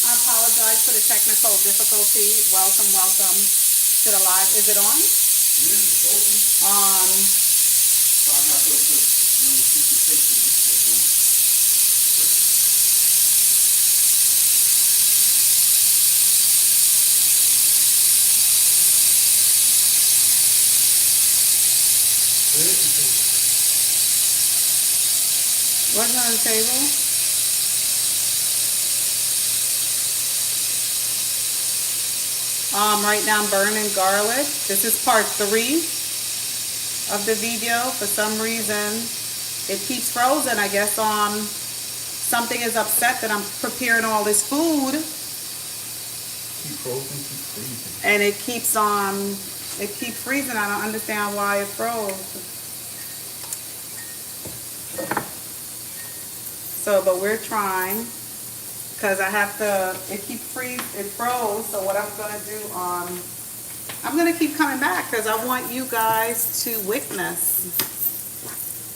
I apologize for the technical difficulty. Welcome, welcome to the live. Is it on? What's on the table? Right now I'm burning garlic. This is part 3 of the video. For some reason, it keeps frozen. I guess something is upset that I'm preparing all this food. Keep frozen, keep freezing. And it keeps freezing. I don't understand why it froze. So, but we're trying. Because I have to, it froze. So what I'm going to do, I'm going to keep coming back because I want you guys to witness.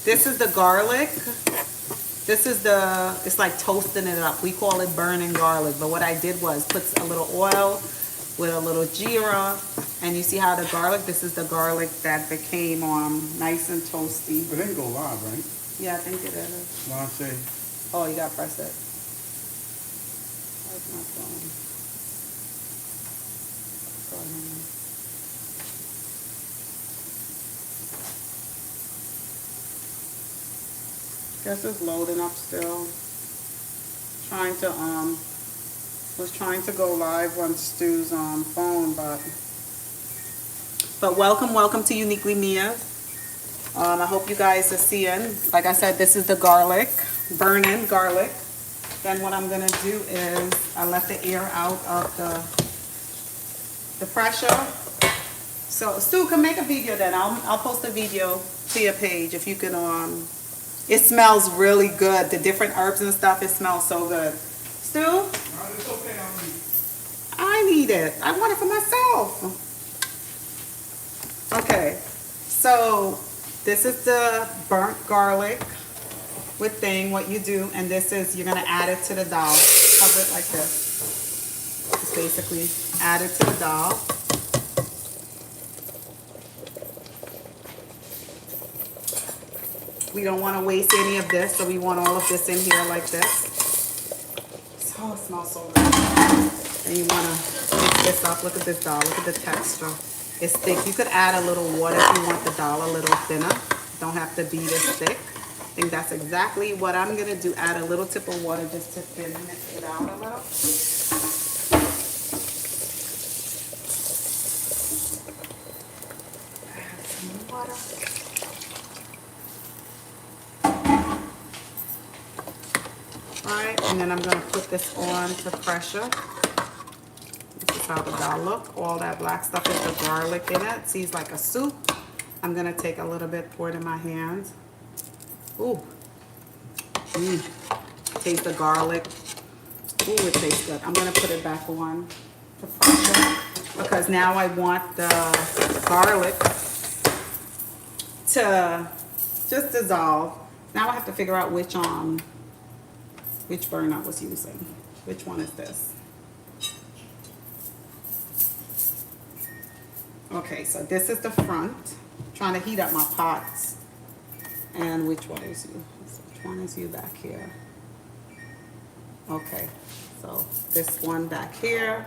This is the garlic. This is it's like toasting it up. We call it burning garlic. But what I did was put a little oil with a little jeera. And you see how the garlic, this is the garlic that became nice and toasty. It didn't go live, right? Yeah, I think it is. When I say... Oh, you got to press it. Where's my phone? Guess it's loading up still. Was trying to go live on Stu's phone, but welcome to Uniquely Mia. I hope you guys are seeing. Like I said, this is the garlic, burning garlic. Then what I'm gonna do is I let the air out of the pressure. So Stu, can make a video then. I'll post a video to your page if you can. It smells really good. The different herbs and stuff. It smells so good. Stu? No, it's okay. I need it. I want it for myself. Okay. So this is the burnt garlic with what you do, and this is, you're gonna add it to the dal. Cover it like this. Just basically add it to the dal. We don't want to waste any of this, so we want all of this in here like this. Oh, it smells so good. And you want to mix this up. Look at this dal. Look at the texture. It's thick. You could add a little water if you want the dal a little thinner. Don't have to be this thick. I think that's exactly what I'm going to do. Add a little tip of water just to thin it out a little. Add some water. Alright, and then I'm going to put this on to pressure. This is how the dal look. All that black stuff is the garlic in it. See, it's like a soup. I'm going to take a little bit, pour it in my hands. Ooh. Taste the garlic. Ooh, it tastes good. I'm going to put it back on to pressure because now I want the garlic to just dissolve. Now I have to figure out which burn I was using. Which one is this? Okay, so this is the front. I'm trying to heat up my pots. And which one is you? Which one is you back here? Okay, so this one back here.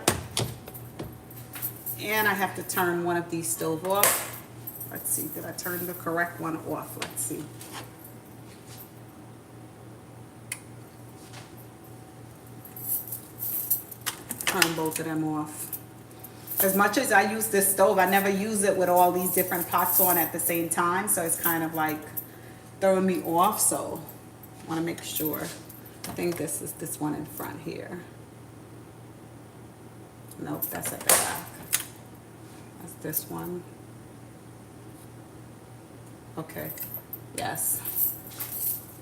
And I have to turn one of these stove off. Let's see, did I turn the correct one off? Let's see. Turn both of them off. As much as I use this stove, I never use it with all these different pots on at the same time, so it's kind of like throwing me off. So I want to make sure. I think this is this one in front here. Nope, that's at the back. That's this one. Okay, yes.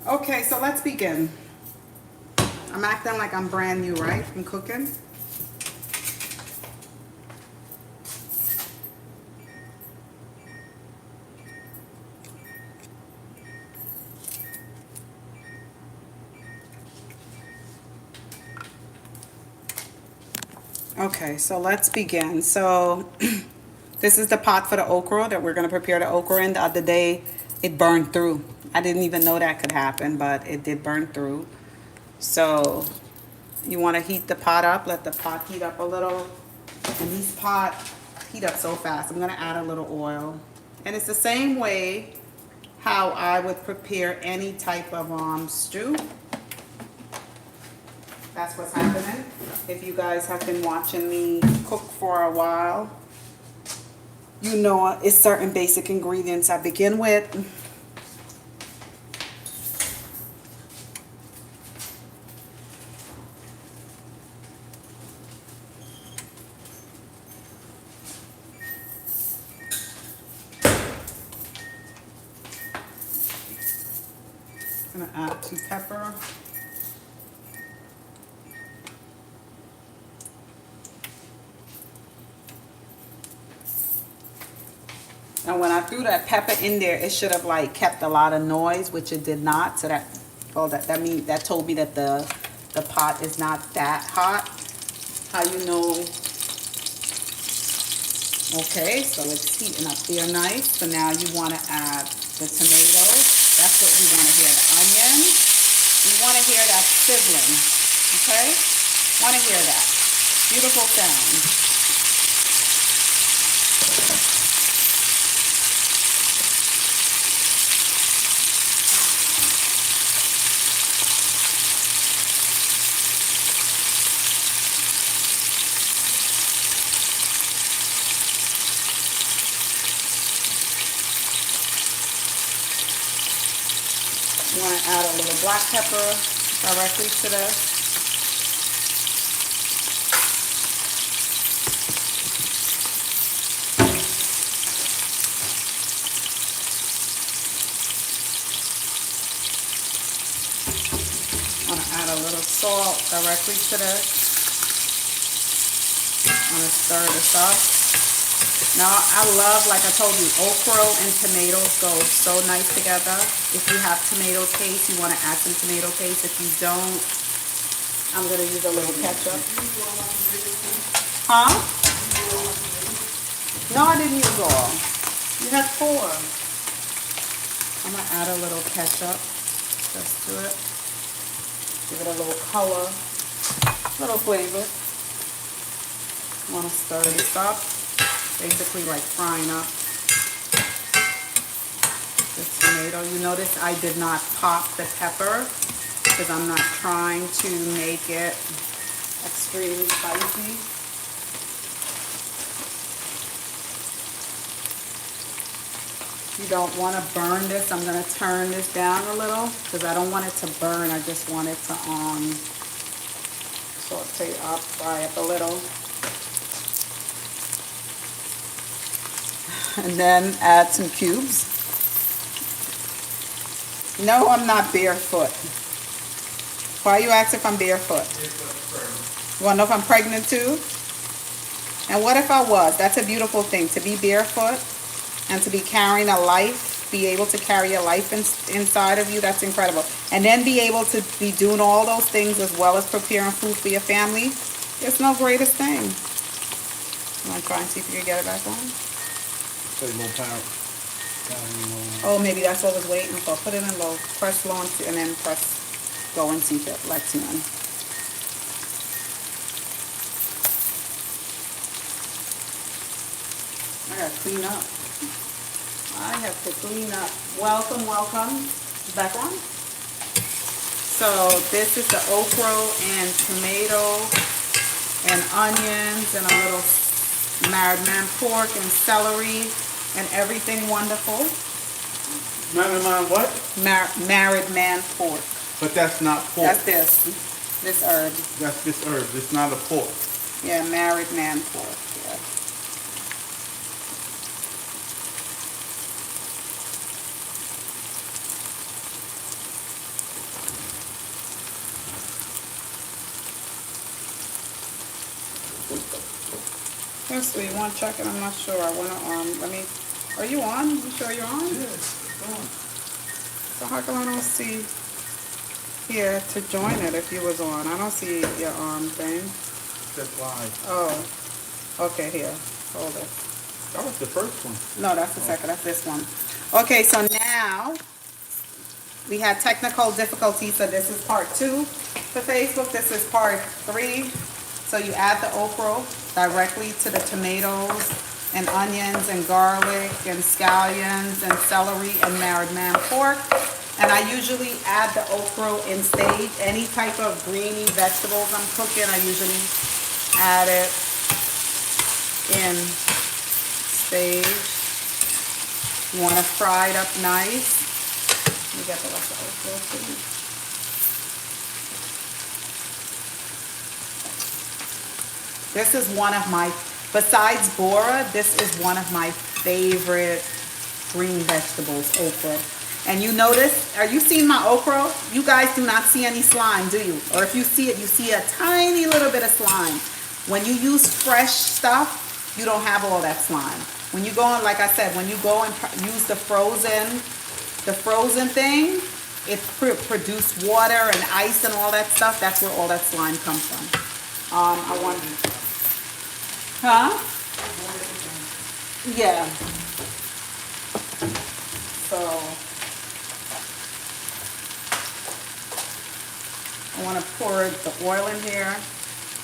Okay, so let's begin. I'm acting like I'm brand new, right? I'm cooking. Okay, so let's begin. So this is the pot for the okra that we're going to prepare the okra in. The other day it burned through. I didn't even know that could happen, but it did burn through. So you want to heat the pot up, let the pot heat up a little. And these pot heat up so fast. I'm going to add a little oil. And it's the same way how I would prepare any type of stew. That's what's happening. If you guys have been watching me cook for a while, you know it's certain basic ingredients I begin with. I'm gonna add 2 pepper. And when I threw that pepper in there, it should have like kept a lot of noise, which it did not. So that, well, that told me that the pot is not that hot. How you know? Okay, so it's heating up there nice. So now you want to add the tomatoes. That's what we want to hear. The onion. We want to hear that sizzling. Okay? Want to hear that. Beautiful sound. You want to add a little black pepper directly to this. I want to add a little salt directly to this. I want to stir this up. Now, I love, like I told you, okra and tomatoes go so nice together. If you have tomato paste, you want to add some tomato paste. If you don't, I'm going to use a little ketchup. Huh? No, I didn't use all. You had 4. I'm going to add a little ketchup just to it. Give it a little color, a little flavor. I want to stir this up. Basically like frying up the tomato. You notice I did not pop the pepper because I'm not trying to make it extremely spicy. You don't want to burn this. I'm going to turn this down a little because I don't want it to burn. I just want it to saute up, fry up a little. And then add some cubes. No, I'm not barefoot. Why you ask if I'm barefoot? You want to know if I'm pregnant too? And what if I was? That's a beautiful thing, to be barefoot and to be carrying a life, be able to carry a life inside of you. That's incredible. And then be able to be doing all those things as well as preparing food for your family. It's no greatest thing. You want to try and see if you can get it back on? Low power. Oh, maybe that's what I was waiting for. Put it in low. Press low and then press go and see if it lets you in. I gotta clean up. I have to clean up. Welcome, welcome. Back on. So this is the okra and tomato and onions and a little married man pork and celery and everything wonderful. Married man what? Married man pork. But that's not pork. That's this herb. That's this herb. It's not a pork. Yeah, married man pork. Yeah. Yes, we want to check it. I'm not sure. I want to let me. Are you on? You sure you're on? Yes, go on. So how come I don't see here to join it if you was on? I don't see your arm thing. said live. Oh, okay, here. Hold it. That was the first one. No, that's the second. That's this one. Okay, so now we had technical difficulties, so this is part 2 for Facebook. This is part 3. So you add the okra directly to the tomatoes and onions and garlic and scallions and celery and marrow man pork. And I usually add the okra in stage. Any type of greeny vegetables I'm cooking, I usually add it in stage. You want to fry it up nice. Let me get the rest of the okra for you. This is one of my, besides Bora, this is one of my favorite green vegetables, okra. And you notice, are you seeing my okra? You guys do not see any slime, do you? Or if you see it, you see a tiny little bit of slime. When you use fresh stuff, you don't have all that slime. When you go on, like I said, when you go and use the frozen thing, it produces water and ice and all that stuff. That's where all that slime comes from. I want, huh? Yeah. So I want to pour the oil in here.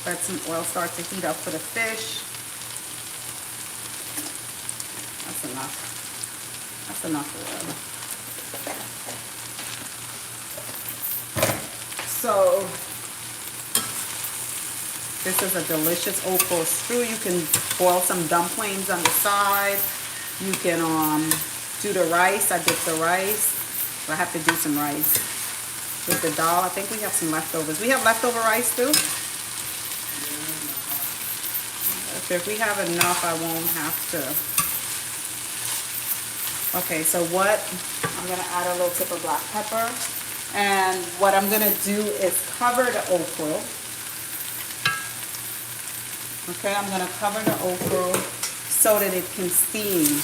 Let some oil start to heat up for the fish. That's enough. That's enough oil. So this is a delicious okra stew. You can boil some dumplings on the side. You can do the rice. I dip the rice. I have to do some rice with the dal. I think we have some leftovers. We have leftover rice too. If we have enough, I won't have to. Okay, so what? I'm gonna add a little tip of black pepper, and what I'm gonna do is cover the okra. Okay, I'm gonna cover the okra so that it can steam.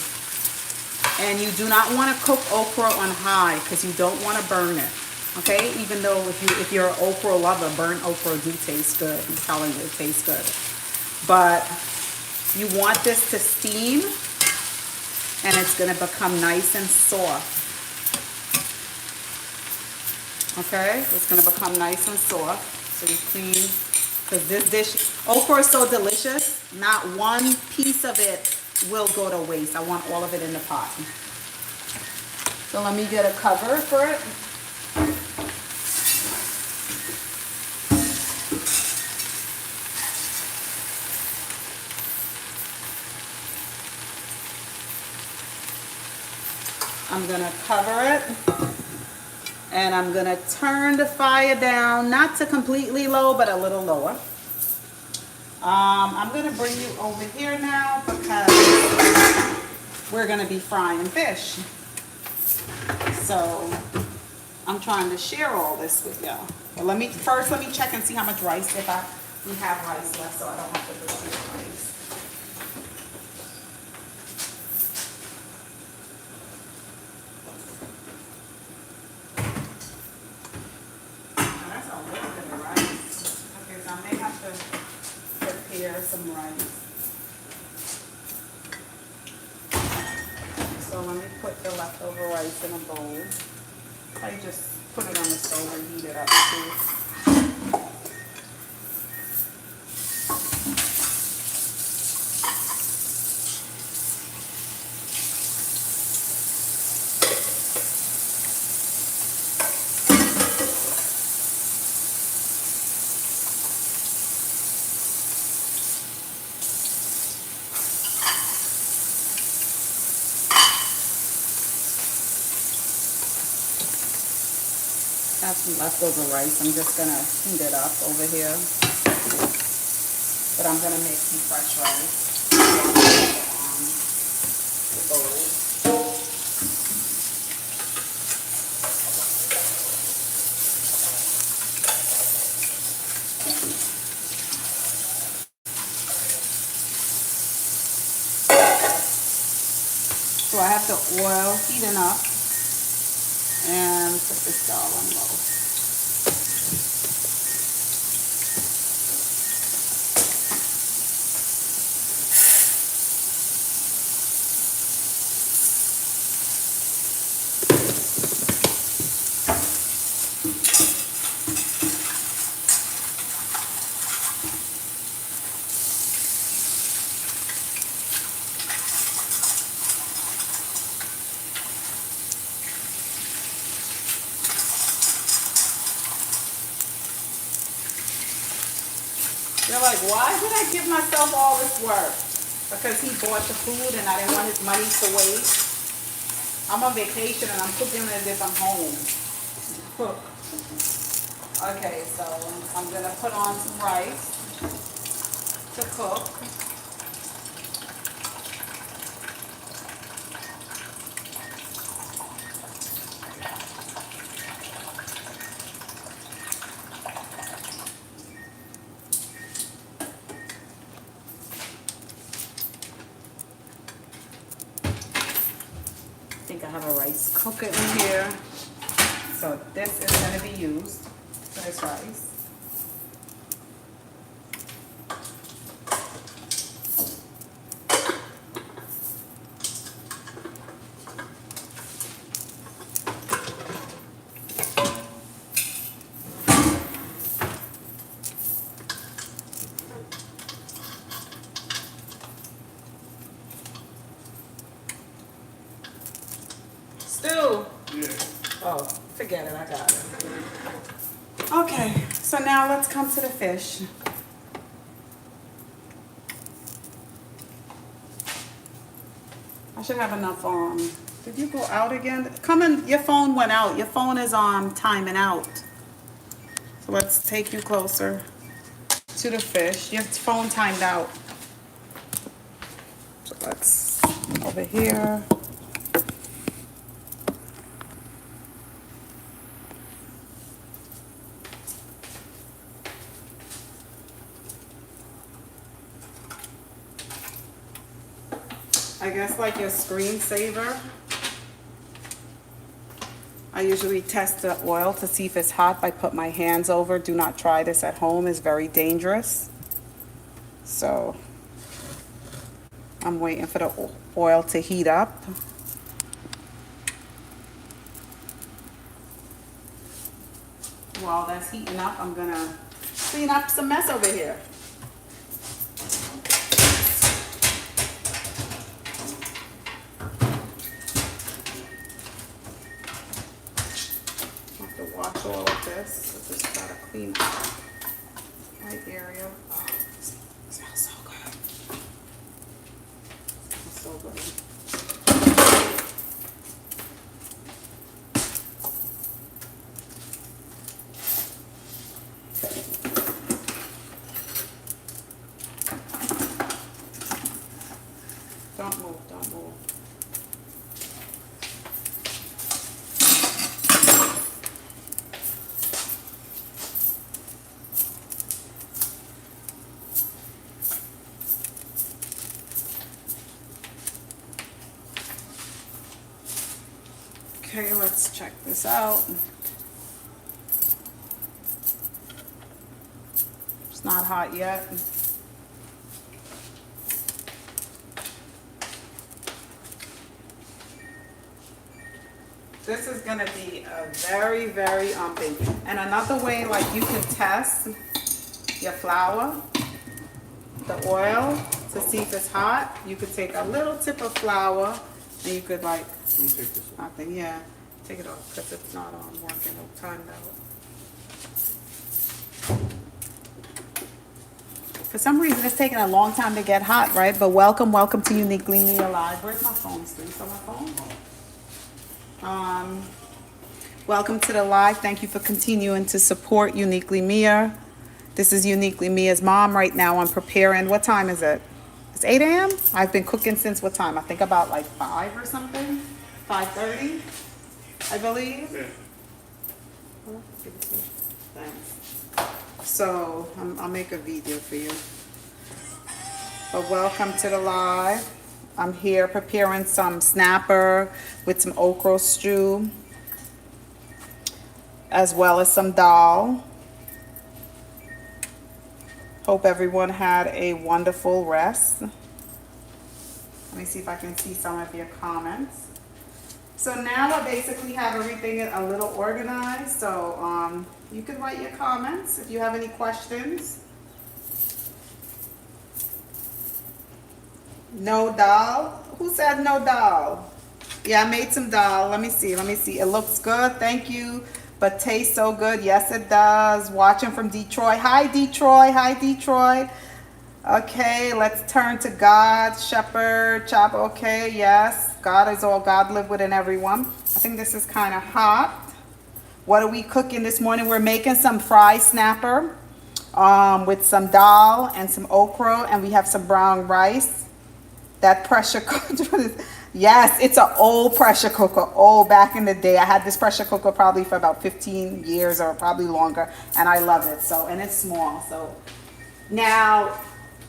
And you do not want to cook okra on high because you don't want to burn it. Okay, even though if you're an okra lover, burnt okra do taste good. I'm telling you, it tastes good. But you want this to steam, and it's gonna become nice and soft. Okay, it's gonna become nice and soft. So you clean. Because this dish, okra is so delicious, not one piece of it will go to waste. I want all of it in the pot. So let me get a cover for it. I'm gonna cover it. And I'm going to turn the fire down, not to completely low, but a little lower. I'm going to bring you over here now because we're going to be frying fish. So I'm trying to share all this with y'all. But let me check and see how much rice, we have rice left, so I don't have to do rice. Some rice. So let me put the leftover rice in a bowl. I just put it on the stove and heat it up too. Have some leftover rice. I'm just gonna heat it up over here. But I'm gonna make some fresh rice on the bowl. So I have the oil heating up. And put this dal on low. You're like, why did I give myself all this work? Because he bought the food and I didn't want his money to waste. I'm on vacation and I'm cooking as if I'm home. Okay, so I'm gonna put on some rice to cook. I think I have a rice cooker in here. So this is going to be used for this rice. Stew. Yeah. Oh, forget it, I got it. Okay, so now let's come to the fish. I should have enough, did you go out again? Come in, your phone went out. Your phone is timing out. So let's take you closer to the fish. Your phone timed out. So let's, over here. I guess like your screensaver. I usually test the oil to see if it's hot. I put my hands over. Do not try this at home. It's very dangerous. So I'm waiting for the oil to heat up. While that's heating up, I'm gonna clean up some mess over here. Wash all of this. So just gotta clean up my area. Oh, it smells so good. It smells so good. Don't move, don't move. Okay, let's check this out. It's not hot yet. This is gonna be a very, very big. And another way, like you can test your flour, the oil, to see if it's hot. You could take a little tip of flour and you could like, Let me take this off. I think, yeah, take it off because it's not working. No time out. For some reason, it's taking a long time to get hot, right? But welcome to Uniquely Mia Live. Where's my phone? Still on my phone? Welcome to the live. Thank you for continuing to support Uniquely Mia. This is Uniquely Mia's mom right now. I'm preparing. What time is it? It's 8 a.m. I've been cooking since what time? I think about like 5 or something. 5:30, I believe. Yeah. Thanks. So I'll make a video for you. But welcome to the live. I'm here preparing some snapper with some okra stew, as well as some dal. Hope everyone had a wonderful rest. Let me see if I can see some of your comments. So now I basically have everything a little organized. So you can write your comments if you have any questions. No dal? Who said no dal? Yeah, I made some dal. Let me see. It looks good. Thank you but tastes so good. Yes, it does. Watching from Detroit. Hi, Detroit. Hi, Detroit. Okay, let's turn to God. Shepherd, chop. Okay, yes. God is all. God live within everyone. I think this is kind of hot. What are we cooking this morning? We're making some fried snapper with some dal and some okra, and we have some brown rice. That pressure cooker. Yes, it's an old pressure cooker. Old, back in the day. I had this pressure cooker probably for about 15 years or probably longer, and I love it. So, and it's small. So now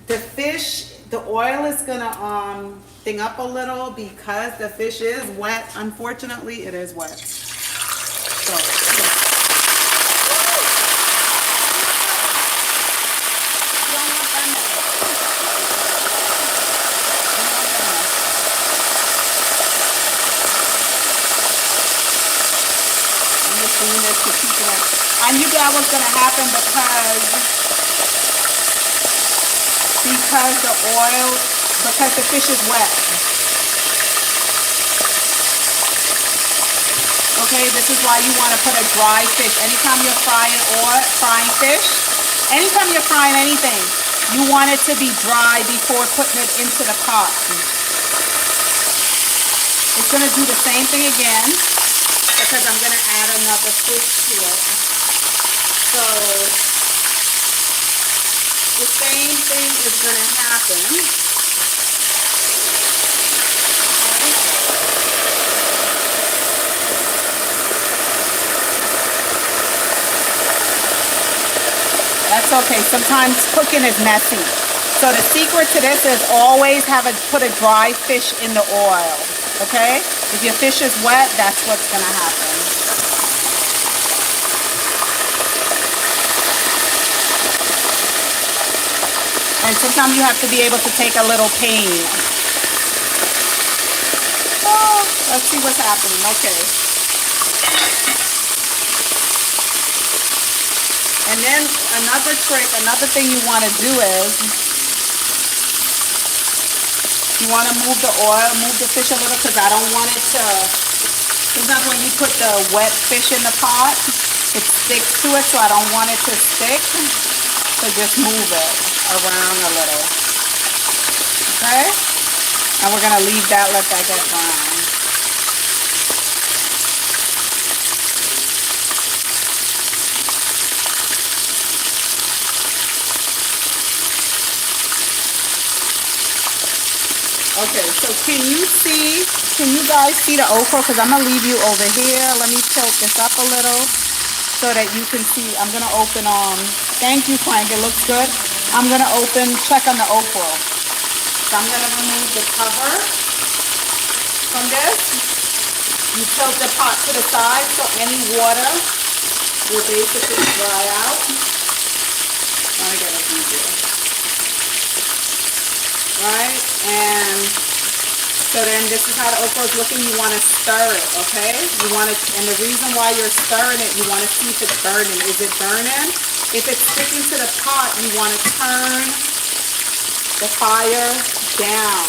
the fish, the oil is gonna thing up a little because the fish is wet. Unfortunately, it is wet. So I knew that was gonna happen because the oil, because the fish is wet. Okay, this is why you want to put a dry fish. Anytime you're frying fish, anytime you're frying anything, you want it to be dry before putting it into the pot. It's gonna do the same thing again because I'm gonna add another fish to it. So the same thing is gonna happen. That's okay. Sometimes cooking is messy. So the secret to this is always put a dry fish in the oil. Okay? If your fish is wet, that's what's gonna happen. And sometimes you have to be able to take a little pain. Oh, let's see what's happening. Okay. And then another trick, another thing you want to do is you want to move the oil, move the fish a little because I don't want it to, sometimes when you put the wet fish in the pot, it sticks to it, so I don't want it to stick. So just move it around a little. Okay? And we're going to leave that, let that get brown. Okay, so can you guys see the okra? Because I'm going to leave you over here. Let me tilt this up a little so that you can see. I'm going to open on, thank you, Frank, it looks good. I'm going to check on the okra. So I'm going to remove the cover from this. You tilt the pot to the side so any water will basically dry out. Let me get it easier. Right, and so then this is how the okra is looking. You want to stir it, okay? You want to, and the reason why you're stirring it, you want to see if it's burning. Is it burning? If it's sticking to the pot, you want to turn the fire down,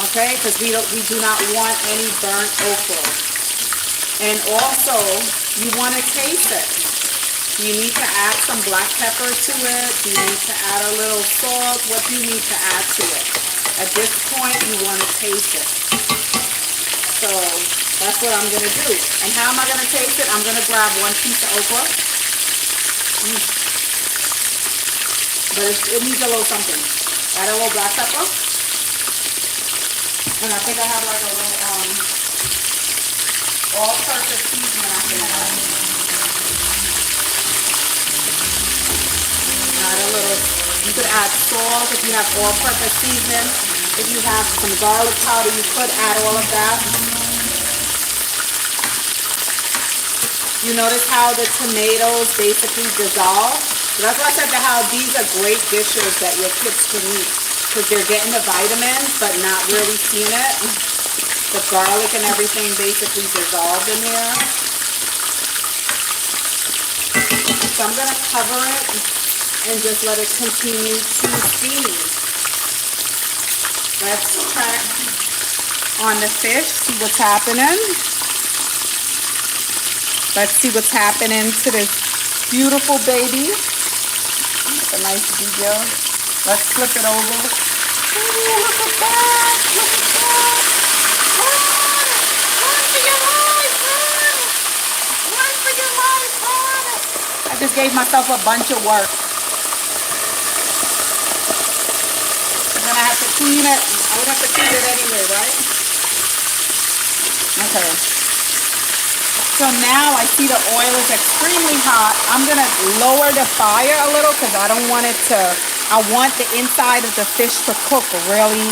okay? Because we do not want any burnt okra. And also, you want to taste it. You need to add some black pepper to it. You need to add a little salt. What do you need to add to it? At this point, you want to taste it. So that's what I'm going to do. And how am I going to taste it? I'm going to grab one piece of okra. But it needs a little something. Add a little black pepper. And I think I have like a little all-purpose seasoning I can add. Add a little, you could add salt if you have all-purpose seasoning. If you have some garlic powder, you could add all of that. You notice how the tomatoes basically dissolve? So that's why I said how these are great dishes that your kids can eat because they're getting the vitamins but not really seeing it. The garlic and everything basically dissolved in here. So I'm going to cover it and just let it continue to steam. Let's check on the fish, see what's happening. Let's see what's happening to this beautiful baby. That's a nice video. Let's flip it over. Ooh, look at that. Look at that. Run! Run for your life! Run! Run for your life! Run! I just gave myself a bunch of work. I'm gonna have to clean it. I would have to clean it anyway, right? Okay. So now I see the oil is extremely hot. I'm gonna lower the fire a little because I don't want it to, I want the inside of the fish to cook really